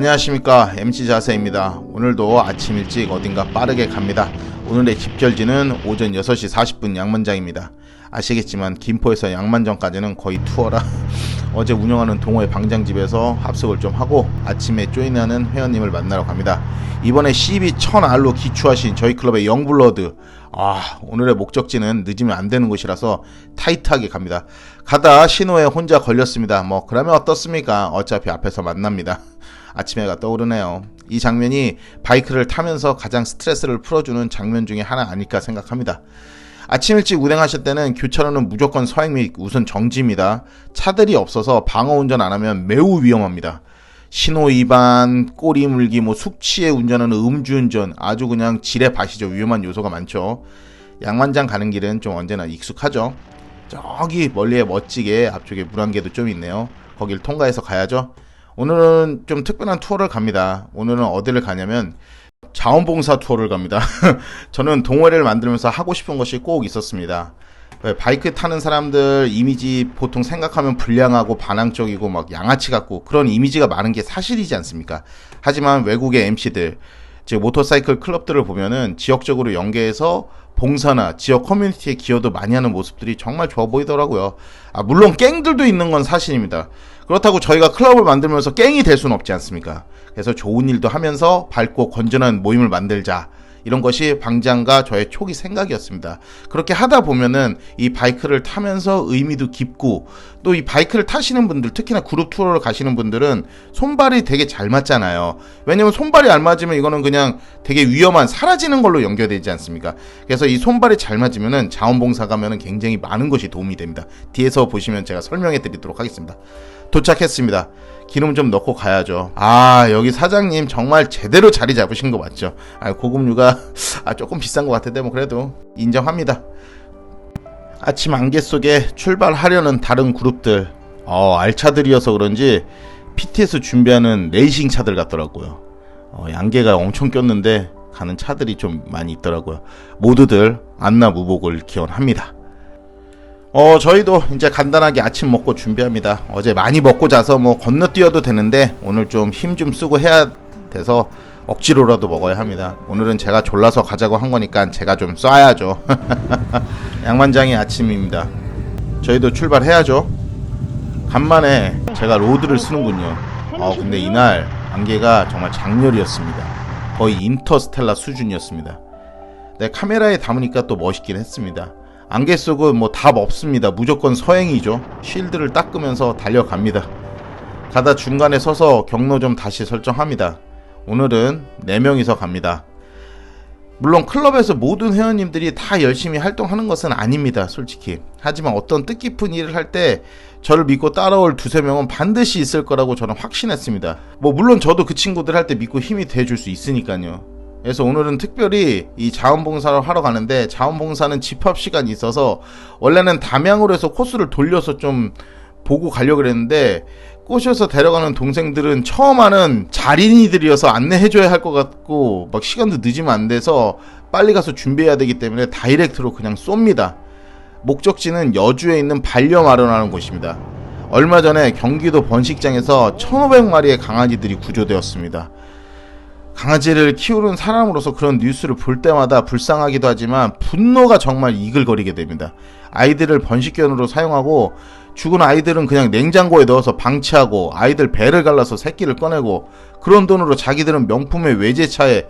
안녕하십니까, MC 자세입니다. 오늘도 아침 일찍 어딘가 빠르게 갑니다. 오늘의 집결지는 오전 6시 40분 양만장입니다. 아시겠지만 김포에서 양만정까지는 거의 투어라 어제 운영하는 동호회 방장집에서 합숙을 좀 하고 아침에 조인하는 회원님을 만나러 갑니다. 이번에 CB 1000R로 기추하신 저희 클럽의 영블러드, 오늘의 목적지는 늦으면 안 되는 곳이라서 타이트하게 갑니다. 가다 신호에 혼자 걸렸습니다. 그러면 어떻습니까? 어차피 앞에서 만납니다. 아침해가 떠오르네요. 이 장면이 바이크를 타면서 가장 스트레스를 풀어주는 장면 중에 하나 아닐까 생각합니다. 아침 일찍 운행하실 때는 교차로는 무조건 서행 및 우선 정지입니다. 차들이 없어서 방어 운전 안 하면 매우 위험합니다. 신호 위반, 꼬리 물기, 숙취에 운전하는 음주운전, 아주 그냥 지뢰 밭이죠. 위험한 요소가 많죠. 양만장 가는 길은 좀 언제나 익숙하죠. 저기 멀리에 멋지게 앞쪽에 물안개도 좀 있네요. 거길 통과해서 가야죠. 오늘은 좀 특별한 투어를 갑니다. 오늘은 어디를 가냐면 자원봉사 투어를 갑니다. 저는 동호회를 만들면서 하고 싶은 것이 꼭 있었습니다. 바이크 타는 사람들 이미지 보통 생각하면 불량하고 반항적이고 양아치 같고 그런 이미지가 많은 게 사실이지 않습니까? 하지만 외국의 MC들, 즉 모터사이클 클럽들을 보면은 지역적으로 연계해서 봉사나 지역 커뮤니티에 기여도 많이 하는 모습들이 정말 좋아 보이더라고요. 물론 갱들도 있는 건 사실입니다. 그렇다고 저희가 클럽을 만들면서 갱이 될 수는 없지 않습니까? 그래서 좋은 일도 하면서 밝고 건전한 모임을 만들자, 이런 것이 방장과 저의 초기 생각이었습니다. 그렇게 하다 보면은 이 바이크를 타면서 의미도 깊고, 또 이 바이크를 타시는 분들, 특히나 그룹 투어를 가시는 분들은 손발이 되게 잘 맞잖아요. 왜냐면 손발이 안 맞으면 이거는 그냥 되게 위험한, 사라지는 걸로 연결되지 않습니까? 그래서 이 손발이 잘 맞으면은 자원봉사 가면은 굉장히 많은 것이 도움이 됩니다. 뒤에서 보시면 제가 설명해 드리도록 하겠습니다. 도착했습니다. 기름 좀 넣고 가야죠. 여기 사장님 정말 제대로 자리 잡으신 거 맞죠? 고급류가 조금 비싼 것 같은데 그래도 인정합니다. 아침 안개 속에 출발하려는 다른 그룹들, 알차들이어서 그런지 PT에서 준비하는 레이싱 차들 같더라고요. 안개가 엄청 꼈는데 가는 차들이 좀 많이 있더라고요. 모두들 안나무복을 기원합니다. 저희도 이제 간단하게 아침 먹고 준비합니다. 어제 많이 먹고 자서 건너뛰어도 되는데 오늘 좀 힘 좀 쓰고 해야 돼서 억지로라도 먹어야 합니다. 오늘은 제가 졸라서 가자고 한 거니까 제가 좀 쏴야죠. 양만장의 아침입니다. 저희도 출발해야죠. 간만에 제가 로드를 쓰는군요. 근데 이날 안개가 정말 장렬이었습니다. 거의 인터스텔라 수준이었습니다. 카메라에 담으니까 또 멋있긴 했습니다. 안개 속은 답 없습니다. 무조건 서행이죠. 쉴드를 닦으면서 달려갑니다. 가다 중간에 서서 경로 좀 다시 설정합니다. 오늘은 4명이서 갑니다. 물론 클럽에서 모든 회원님들이 다 열심히 활동하는 것은 아닙니다, 솔직히. 하지만 어떤 뜻깊은 일을 할 때 저를 믿고 따라올 2-3명은 반드시 있을 거라고 저는 확신했습니다. 물론 저도 그 친구들 할 때 믿고 힘이 돼줄 수 있으니까요. 그래서 오늘은 특별히 이 자원봉사를 하러 가는데, 자원봉사는 집합 시간이 있어서 원래는 담양으로 해서 코스를 돌려서 좀 보고 가려고 그랬는데, 꼬셔서 데려가는 동생들은 처음 하는 자린이들이어서 안내해줘야 할 것 같고 시간도 늦으면 안 돼서 빨리 가서 준비해야 되기 때문에 다이렉트로 그냥 쏩니다. 목적지는 여주에 있는 반려마련하는 곳입니다. 얼마 전에 경기도 번식장에서 1500마리의 강아지들이 구조되었습니다. 강아지를 키우는 사람으로서 그런 뉴스를 볼 때마다 불쌍하기도 하지만 분노가 정말 이글거리게 됩니다. 아이들을 번식견으로 사용하고 죽은 아이들은 그냥 냉장고에 넣어서 방치하고 아이들 배를 갈라서 새끼를 꺼내고 그런 돈으로 자기들은 명품의 외제차에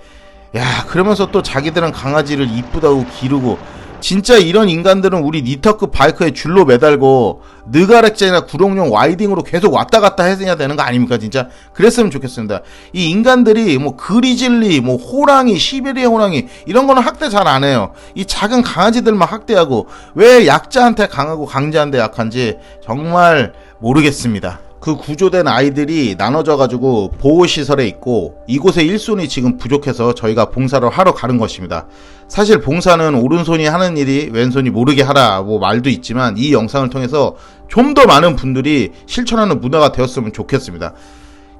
그러면서 또 자기들은 강아지를 이쁘다고 기르고, 진짜 이런 인간들은 우리 니터급 바이크에 줄로 매달고 느가렉젠이나 구룡용 와이딩으로 계속 왔다 갔다 해야 되는 거 아닙니까? 진짜 그랬으면 좋겠습니다. 이 인간들이 그리즐리, 호랑이, 시베리아 호랑이 이런 거는 학대 잘 안 해요. 이 작은 강아지들만 학대하고 왜 약자한테 강하고 강자한테 약한지 정말 모르겠습니다. 그 구조된 아이들이 나눠져 가지고 보호시설에 있고, 이곳에 일손이 지금 부족해서 저희가 봉사를 하러 가는 것입니다. 사실 봉사는 오른손이 하는 일이 왼손이 모르게 하라 말도 있지만, 이 영상을 통해서 좀 더 많은 분들이 실천하는 문화가 되었으면 좋겠습니다.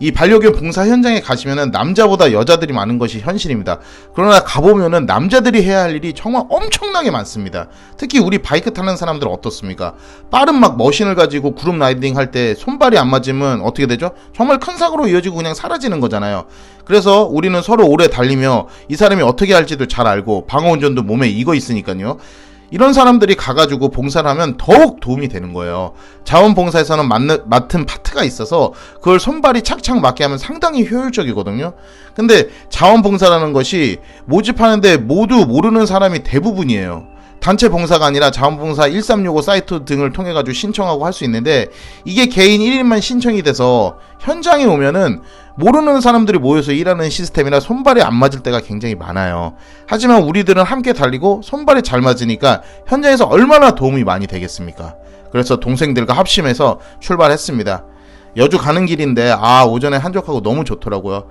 이 반려견 봉사 현장에 가시면은 남자보다 여자들이 많은 것이 현실입니다. 그러나 가보면은 남자들이 해야 할 일이 정말 엄청나게 많습니다. 특히 우리 바이크 타는 사람들은 어떻습니까? 빠른 막 머신을 가지고 그룹 라이딩 할 때 손발이 안 맞으면 어떻게 되죠? 정말 큰 사고로 이어지고 그냥 사라지는 거잖아요. 그래서 우리는 서로 오래 달리며 이 사람이 어떻게 할지도 잘 알고 방어운전도 몸에 익어 있으니까요. 이런 사람들이 가가지고 봉사를 하면 더욱 도움이 되는 거예요. 자원봉사에서는 맡은 파트가 있어서 그걸 손발이 착착 맞게 하면 상당히 효율적이거든요. 근데 자원봉사라는 것이 모집하는데 모두 모르는 사람이 대부분이에요. 단체 봉사가 아니라 자원봉사 1365 사이트 등을 통해 가지고 신청하고 할 수 있는데, 이게 개인 1인만 신청이 돼서 현장에 오면은 모르는 사람들이 모여서 일하는 시스템이라 손발이 안 맞을 때가 굉장히 많아요. 하지만 우리들은 함께 달리고 손발이 잘 맞으니까 현장에서 얼마나 도움이 많이 되겠습니까? 그래서 동생들과 합심해서 출발했습니다. 여주 가는 길인데 오전에 한적하고 너무 좋더라고요.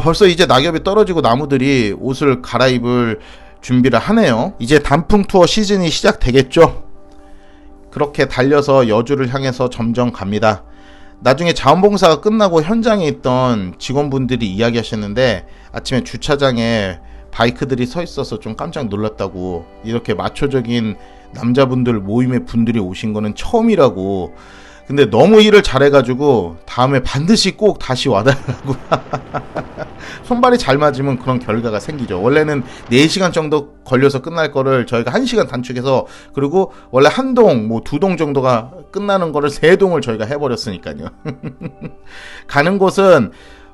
벌써 이제 낙엽이 떨어지고 나무들이 옷을 갈아입을 준비를 하네요. 이제 단풍 투어 시즌이 시작되겠죠. 그렇게 달려서 여주를 향해서 점점 갑니다. 나중에 자원봉사가 끝나고 현장에 있던 직원분들이 이야기하셨는데, 아침에 주차장에 바이크들이 서 있어서 좀 깜짝 놀랐다고, 이렇게 마초적인 남자분들 모임의 분들이 오신 거는 처음이라고. 근데 너무 일을 잘해가지고 다음에 반드시 꼭 다시 와달라고. 손발이 잘 맞으면 그런 결과가 생기죠. 원래는 4시간 정도 걸려서 끝날 거를 저희가 1시간 단축해서, 그리고 원래 한 동, 2동 정도가 끝나는 거를 3동을 저희가 해버렸으니까요. 가는 곳은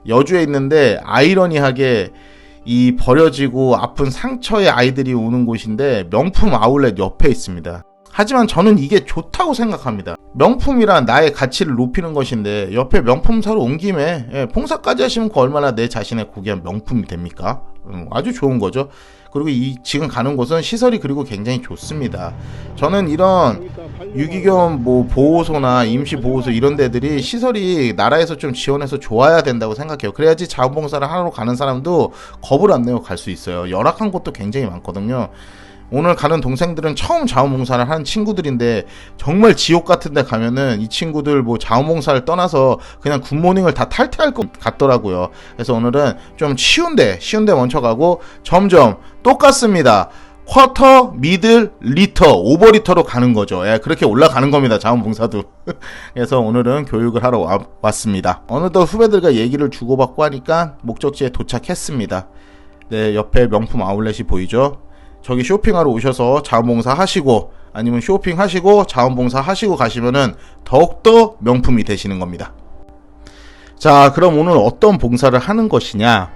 여주에 있는데, 아이러니하게 이 버려지고 아픈 상처의 아이들이 오는 곳인데 명품 아울렛 옆에 있습니다. 하지만 저는 이게 좋다고 생각합니다. 명품이란 나의 가치를 높이는 것인데, 옆에 명품 사러 온 김에 봉사까지 하시면 그 얼마나 내 자신의 고귀한 명품이 됩니까? 아주 좋은 거죠. 그리고 지금 가는 곳은 시설이 그리고 굉장히 좋습니다. 저는 이런 유기견 보호소나 임시보호소 이런 데들이 시설이 나라에서 좀 지원해서 좋아야 된다고 생각해요. 그래야지 자원봉사를 하러 가는 사람도 겁을 안 내고 갈 수 있어요. 열악한 곳도 굉장히 많거든요. 오늘 가는 동생들은 처음 자원봉사를 하는 친구들인데, 정말 지옥 같은 데 가면은 이 친구들 자원봉사를 떠나서 그냥 굿모닝을 다 탈퇴할 것 같더라고요. 그래서 오늘은 좀 쉬운 데 먼저 가고, 점점 똑같습니다. 쿼터, 미들, 리터, 오버리터로 가는 거죠. 그렇게 올라가는 겁니다. 자원봉사도. 그래서 오늘은 교육을 하러 왔습니다. 어느덧 후배들과 얘기를 주고받고 하니까 목적지에 도착했습니다. 네, 옆에 명품 아울렛이 보이죠? 저기 쇼핑하러 오셔서 자원봉사 하시고, 아니면 쇼핑하시고 자원봉사 하시고 가시면은 더욱더 명품이 되시는 겁니다. 자, 그럼 오늘 어떤 봉사를 하는 것이냐?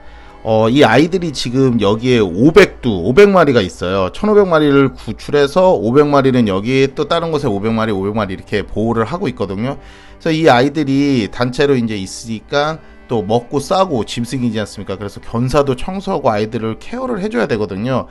이 아이들이 지금 여기에 500마리가 있어요. 1500마리를 구출해서 500마리는 여기, 또 다른 곳에 500마리 이렇게 보호를 하고 있거든요. 그래서 이 아이들이 단체로 이제 있으니까 또 먹고 싸고 짐승이지 않습니까? 그래서 견사도 청소하고 아이들을 케어를 해줘야 되거든요.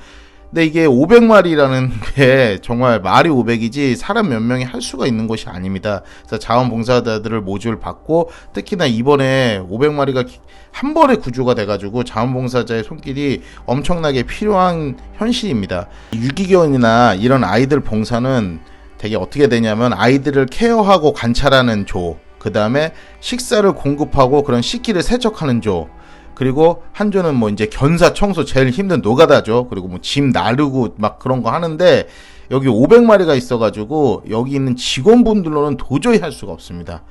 근데 이게 500마리라는 게 정말 말이 500이지 사람 몇 명이 할 수가 있는 것이 아닙니다. 그래서 자원봉사자들을 모집을 받고, 특히나 이번에 500마리가 한 번에 구조가 돼가지고 자원봉사자의 손길이 엄청나게 필요한 현실입니다. 유기견이나 이런 아이들 봉사는 되게 어떻게 되냐면, 아이들을 케어하고 관찰하는 조, 그 다음에 식사를 공급하고 그런 식기를 세척하는 조, 그리고 한 조는 이제 견사 청소, 제일 힘든 노가다죠. 그리고 짐 나르고 막 그런 거 하는데, 여기 500마리가 있어가지고 여기 있는 직원분들로는 도저히 할 수가 없습니다.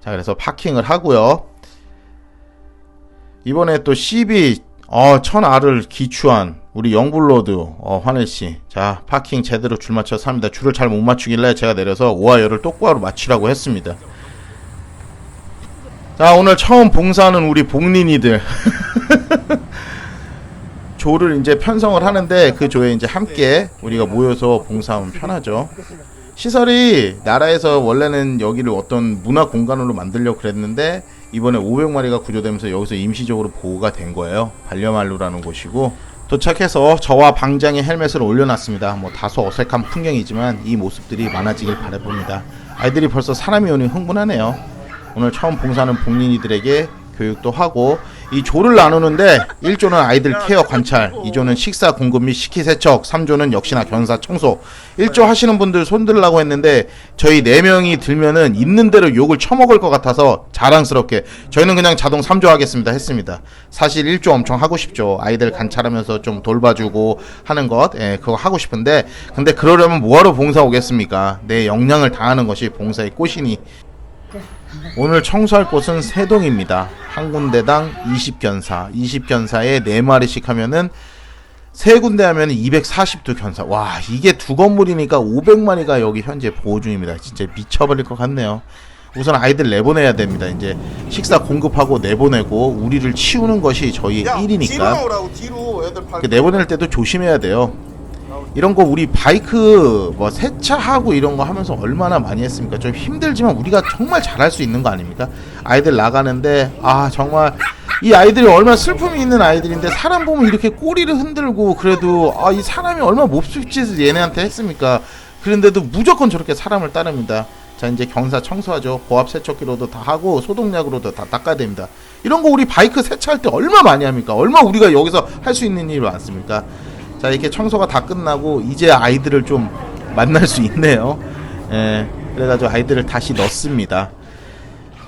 자, 그래서 파킹을 하고요. 이번에 또 CB 1000R을 기추한 우리 영블로드 환일씨, 자, 파킹 제대로 줄 맞춰서 합니다. 줄을 잘 못 맞추길래 제가 내려서 오하이어를 똑바로 맞추라고 했습니다. 자, 오늘 처음 봉사하는 우리 봉린이들 조를 이제 편성을 하는데, 그 조에 이제 함께 우리가 모여서 봉사하면 편하죠. 시설이 나라에서 원래는 여기를 어떤 문화 공간으로 만들려고 그랬는데, 이번에 500마리가 구조되면서 여기서 임시적으로 보호가 된 거예요. 반려말루라는 곳이고, 도착해서 저와 방장의 헬멧을 올려놨습니다. 다소 어색한 풍경이지만 이 모습들이 많아지길 바라봅니다. 아이들이 벌써 사람이 오니 흥분하네요. 오늘 처음 봉사하는 봉린이들에게 교육도 하고, 이 조를 나누는데 1조는 아이들 케어 관찰, 2조는 식사 공급 및 식기 세척, 3조는 역시나 견사 청소. 1조 하시는 분들 손 들라고 했는데 저희 4명이 들면은 있는 대로 욕을 처먹을 것 같아서 자랑스럽게 저희는 그냥 자동 3조 하겠습니다 했습니다. 사실 1조 엄청 하고 싶죠. 아이들 관찰하면서 좀 돌봐주고 하는 것, 그거 하고 싶은데 근데 그러려면 뭐하러 봉사 오겠습니까? 내 역량을 다하는 것이 봉사의 꽃이니. 오늘 청소할 곳은 3동입니다. 한 군데당 20견사, 20견사에 4마리씩 하면은 3군데 하면 240도 견사. 와, 이게 2건물이니까 500마리가 여기 현재 보호 중입니다. 진짜 미쳐버릴 것 같네요. 우선 아이들 내보내야 됩니다. 이제 식사 공급하고 내보내고 우리를 치우는 것이 저희 일이니까. 내보낼 때도 조심해야 돼요. 이런 거 우리 바이크 뭐 세차하고 이런 거 하면서 얼마나 많이 했습니까? 좀 힘들지만 우리가 정말 잘할 수 있는 거 아닙니까? 아이들 나가는데 정말 이 아이들이 얼마나 슬픔이 있는 아이들인데 사람 보면 이렇게 꼬리를 흔들고 그래도 이 사람이 얼마나 몹쓸 짓을 얘네한테 했습니까? 그런데도 무조건 저렇게 사람을 따릅니다. 자, 이제 경사 청소하죠. 고압 세척기로도 다 하고 소독약으로도 다 닦아야 됩니다. 이런 거 우리 바이크 세차할 때 얼마 많이 합니까? 얼마 우리가 여기서 할 수 있는 일이 많습니까? 자, 이렇게 청소가 다 끝나고 이제 아이들을 좀 만날 수 있네요. 그래가지고 아이들을 다시 넣습니다.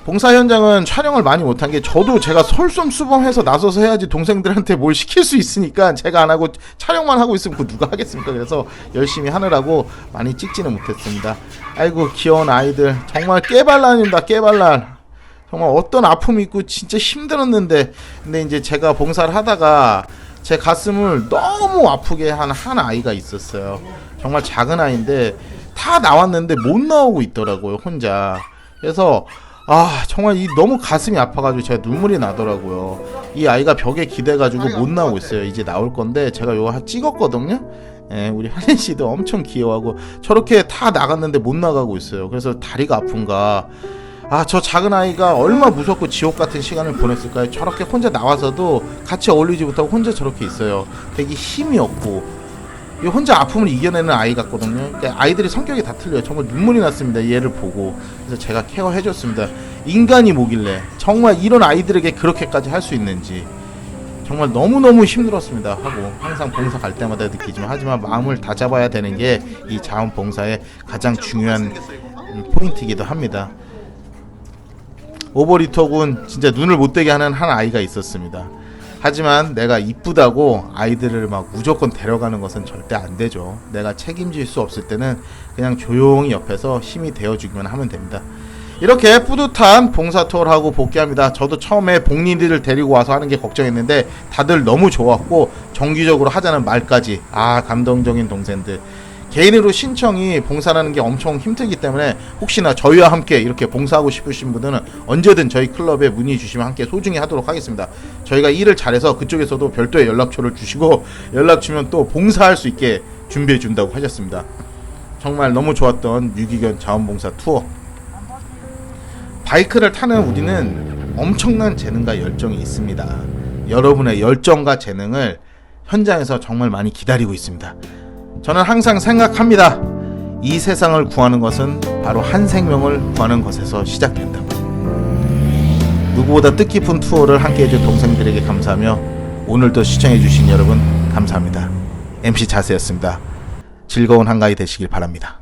봉사 현장은 촬영을 많이 못한 게 저도 제가 솔선수범해서 나서서 해야지 동생들한테 뭘 시킬 수 있으니까 제가 안 하고 촬영만 하고 있으면 그 누가 하겠습니까? 그래서 열심히 하느라고 많이 찍지는 못했습니다. 아이고 귀여운 아이들 정말 깨발랄입니다. 깨발랄. 정말 어떤 아픔이 있고 진짜 힘들었는데 근데 이제 제가 봉사를 하다가 제 가슴을 너무 아프게 한 아이가 있었어요. 정말 작은 아이인데 다 나왔는데 못 나오고 있더라고요, 혼자. 그래서 정말 너무 가슴이 아파가지고 제가 눈물이 나더라고요. 이 아이가 벽에 기대가지고 못 나오고 있어요. 이제 나올 건데 제가 이거 찍었거든요. 우리 하린 씨도 엄청 귀여워하고 저렇게 다 나갔는데 못 나가고 있어요. 그래서 다리가 아픈가. 저 작은 아이가 얼마 무섭고 지옥 같은 시간을 보냈을까요? 저렇게 혼자 나와서도 같이 어울리지 못하고 혼자 저렇게 있어요. 되게 힘이 없고 혼자 아픔을 이겨내는 아이 같거든요. 그러니까 아이들이 성격이 다 틀려요. 정말 눈물이 났습니다. 얘를 보고. 그래서 제가 케어해줬습니다. 인간이 뭐길래 정말 이런 아이들에게 그렇게까지 할 수 있는지 정말 너무너무 힘들었습니다. 하고 항상 봉사 갈 때마다 느끼지만 하지만 마음을 다잡아야 되는 게 이 자원봉사의 가장 중요한 포인트이기도 합니다. 오버리터군 진짜 눈을 못 떼게 하는 한 아이가 있었습니다. 하지만 내가 이쁘다고 아이들을 막 무조건 데려가는 것은 절대 안 되죠. 내가 책임질 수 없을 때는 그냥 조용히 옆에서 힘이 되어주기만 하면 됩니다. 이렇게 뿌듯한 봉사 투어를 하고 복귀합니다. 저도 처음에 복리들을 데리고 와서 하는 게 걱정했는데 다들 너무 좋았고 정기적으로 하자는 말까지 감동적인 동생들. 개인으로 신청이 봉사라는 게 엄청 힘들기 때문에 혹시나 저희와 함께 이렇게 봉사하고 싶으신 분들은 언제든 저희 클럽에 문의 주시면 함께 소중히 하도록 하겠습니다. 저희가 일을 잘해서 그쪽에서도 별도의 연락처를 주시고 연락 주면 또 봉사할 수 있게 준비해 준다고 하셨습니다. 정말 너무 좋았던 유기견 자원봉사 투어. 바이크를 타는 우리는 엄청난 재능과 열정이 있습니다. 여러분의 열정과 재능을 현장에서 정말 많이 기다리고 있습니다. 저는 항상 생각합니다. 이 세상을 구하는 것은 바로 한 생명을 구하는 것에서 시작된다고. 누구보다 뜻깊은 투어를 함께 해준 동생들에게 감사하며 오늘도 시청해주신 여러분 감사합니다. MC 자세였습니다. 즐거운 한가위 되시길 바랍니다.